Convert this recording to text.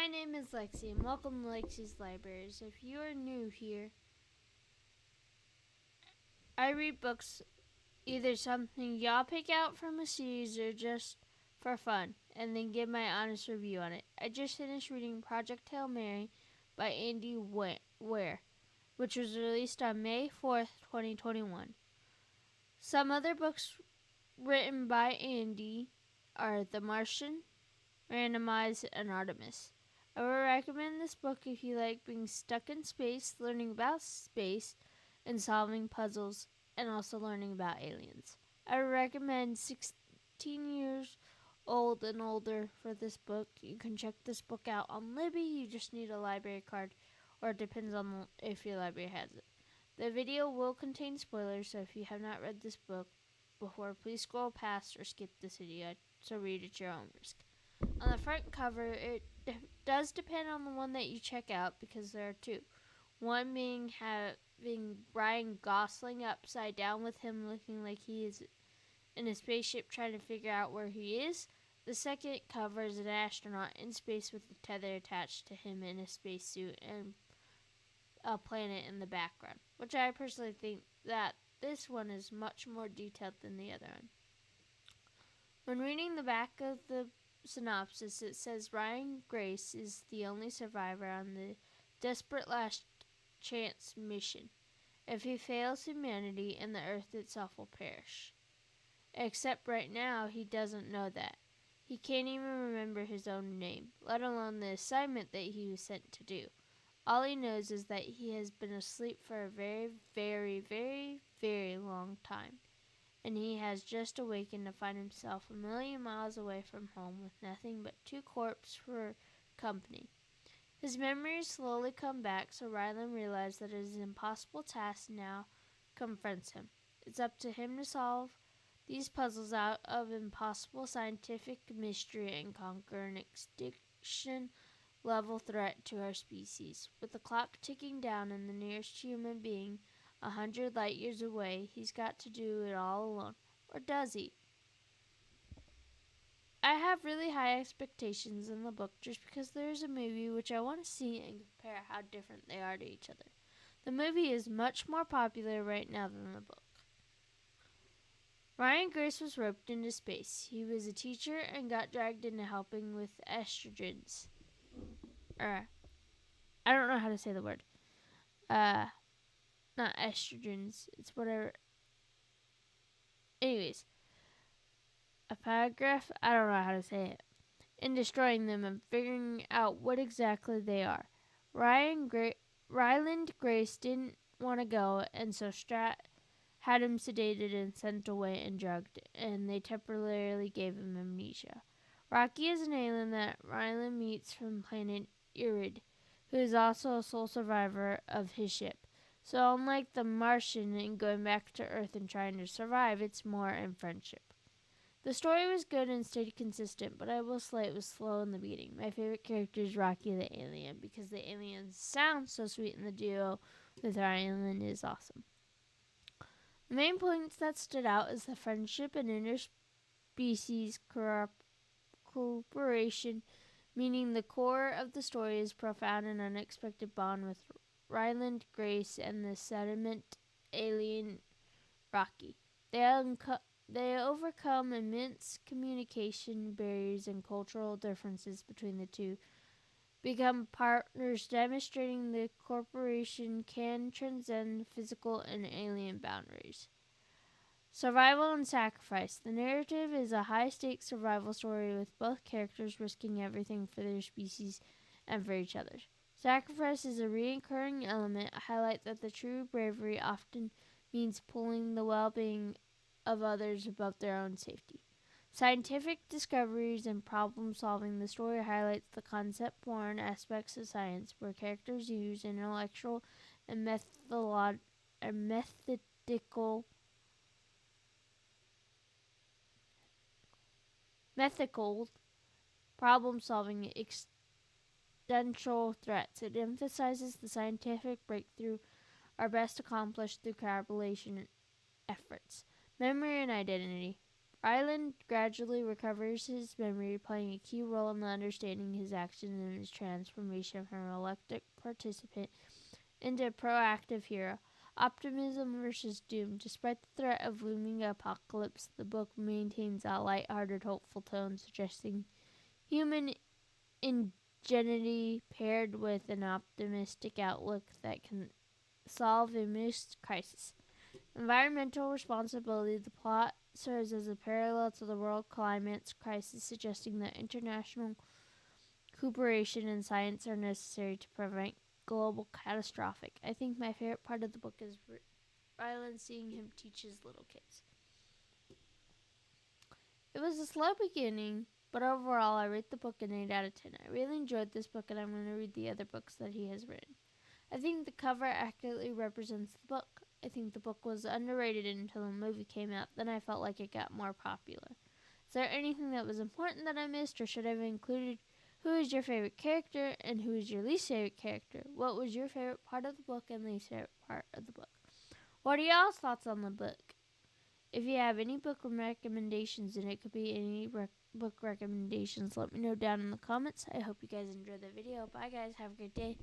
My name is Lexi, and welcome to Lexi's Libraries. If you are new here, I read books, either something y'all pick out from a series or just for fun, and then give my honest review on it. I just finished reading Project Hail Mary by Andy Weir, which was released on May 4th, 2021. Some other books written by Andy are The Martian, Randomize, and Artemis. I would recommend this book if you like being stuck in space, learning about space, and solving puzzles, and also learning about aliens. I would recommend 16 years old and older for this book. You can check this book out on Libby. You just need a library card, or it depends on if your library has it. The video will contain spoilers, so if you have not read this book before, please scroll past or skip this video, so read at your own risk. On the front cover, it does depend on the one that you check out because there are two. One being having Ryan Gosling upside down with him looking like he is in a spaceship trying to figure out where he is. The second cover is an astronaut in space with a tether attached to him in a spacesuit and a planet in the background, which I personally think that this one is much more detailed than the other one. When reading the back of the synopsis, it says Ryan Grace is the only survivor on the desperate last chance mission. If he fails, humanity and the earth itself will perish. Except right now, he doesn't know that. He can't even remember his own name, let alone the assignment that he was sent to do. All he knows is that he has been asleep for a very, very, very, very long time, and he has just awakened to find himself a million miles away from home with nothing but two corpses for company. His memories slowly come back, so Rylan realizes that his impossible task now confronts him. It's up to him to solve these puzzles out of impossible scientific mystery and conquer an extinction-level threat to our species. With the clock ticking down and the nearest human being 100 light years away, he's got to do it all alone. Or does he? I have really high expectations in the book just because there's a movie which I want to see and compare how different they are to each other. The movie is much more popular right now than the book. Ryan Grace was roped into space. He was a teacher and got dragged into helping with estrogens. I don't know how to say the word. Not estrogens. It's whatever. Anyways, a paragraph. I don't know how to say it. In destroying them and figuring out what exactly they are. Ryland Grace didn't want to go, and so Strat had him sedated and sent away and drugged, and they temporarily gave him amnesia. Rocky is an alien that Ryland meets from planet Irid, who is also a sole survivor of his ship. So unlike the Martian in going back to Earth and trying to survive, it's more in friendship. The story was good and stayed consistent, but I will say it was slow in the beginning. My favorite character is Rocky the alien because the alien sounds so sweet and the duo with Ryland is awesome. The main points that stood out is the friendship and interspecies cooperation, meaning the core of the story is profound and unexpected bond with Ryland Grace and the sediment alien Rocky. They overcome immense communication barriers and cultural differences between the two, become partners, demonstrating the cooperation can transcend physical and alien boundaries. Survival and sacrifice. The narrative is a high-stakes survival story with both characters risking everything for their species and for each other. Sacrifice is a recurring element, highlight that the true bravery often means pulling the well-being of others above their own safety. Scientific discoveries and problem solving. The story highlights the concept-born aspects of science, where characters use intellectual and methical problem solving existential threats. It emphasizes the scientific breakthrough are best accomplished through collaboration efforts. Memory and identity. Ryland gradually recovers his memory, playing a key role in understanding his actions and his transformation from a reluctant participant into a proactive hero. Optimism versus doom. Despite the threat of looming apocalypse, the book maintains a light-hearted, hopeful tone, suggesting human ingenuity paired with an optimistic outlook that can solve a missed crisis. Environmental responsibility. The plot serves as a parallel to the world climate crisis, suggesting that international cooperation and science are necessary to prevent global catastrophic. I think my favorite part of the book is Ryland seeing him teach his little kids. It was a slow beginning, but overall I rate the book an 8 out of 10. I really enjoyed this book and I'm going to read the other books that he has written. I think the cover accurately represents the book. I think the book was underrated until the movie came out, then I felt like it got more popular. Is there anything that was important that I missed, or should I have included who is your favorite character and who is your least favorite character? What was your favorite part of the book and least favorite part of the book? What are y'all's thoughts on the book? If you have any book recommendations, and it could be any book recommendations, let me know down in the comments. I hope you guys enjoyed the video. Bye guys, have a great day.